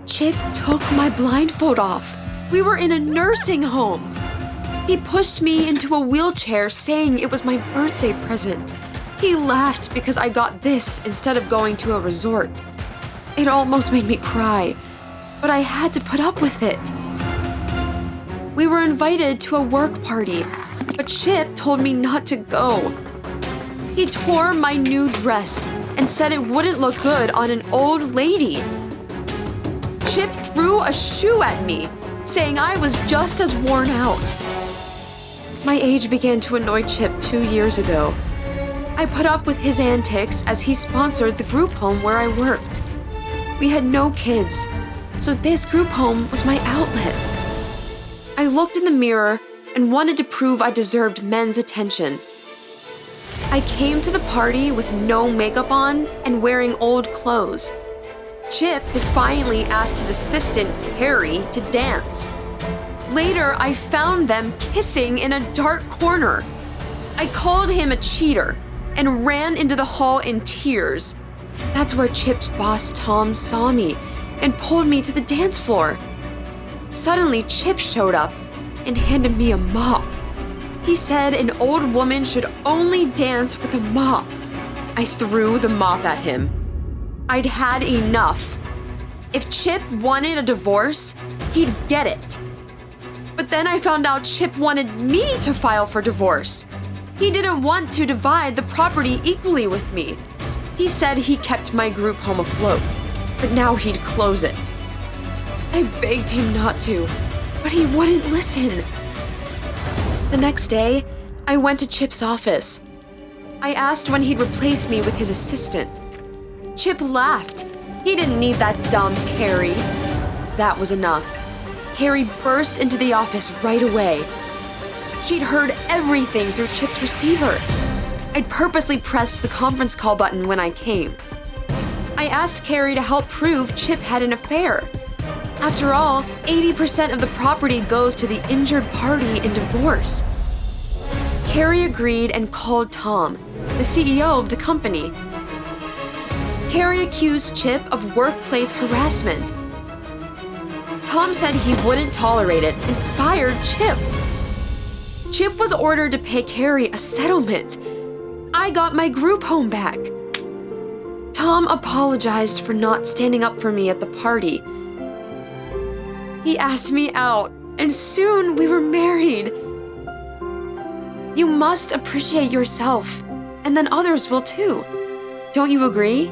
Chip took my blindfold off. We were in a nursing home. He pushed me into a wheelchair saying it was my birthday present. He laughed because I got this instead of going to a resort. It almost made me cry, but I had to put up with it. We were invited to a work party, but Chip told me not to go. He tore my new dress and said it wouldn't look good on an old lady. Chip threw a shoe at me, saying I was just as worn out. My age began to annoy Chip 2 years ago. I put up with his antics as he sponsored the group home where I worked. We had no kids, so this group home was my outlet. I looked in the mirror and wanted to prove I deserved men's attention. I came to the party with no makeup on and wearing old clothes. Chip defiantly asked his assistant, Carrie, to dance. Later, I found them kissing in a dark corner. I called him a cheater and ran into the hall in tears. That's where Chip's boss, Tom, saw me and pulled me to the dance floor. Suddenly, Chip showed up and handed me a mop. He said an old woman should only dance with a mop. I threw the mop at him. I'd had enough. If Chip wanted a divorce, he'd get it. But then I found out Chip wanted me to file for divorce. He didn't want to divide the property equally with me. He said he kept my group home afloat, but now he'd close it. I begged him not to, but he wouldn't listen. The next day, I went to Chip's office. I asked when he'd replace me with his assistant. Chip laughed. He didn't need that dumb Carrie. That was enough. Carrie burst into the office right away. She'd heard everything through Chip's receiver. I'd purposely pressed the conference call button when I came. I asked Carrie to help prove Chip had an affair. After all, 80% of the property goes to the injured party in divorce. Carrie agreed and called Tom, the CEO of the company. Carrie accused Chip of workplace harassment. Tom said he wouldn't tolerate it and fired Chip. Chip was ordered to pay Carrie a settlement. I got my group home back. Tom apologized for not standing up for me at the party. He asked me out, and soon we were married. You must appreciate yourself, and then others will too. Don't you agree?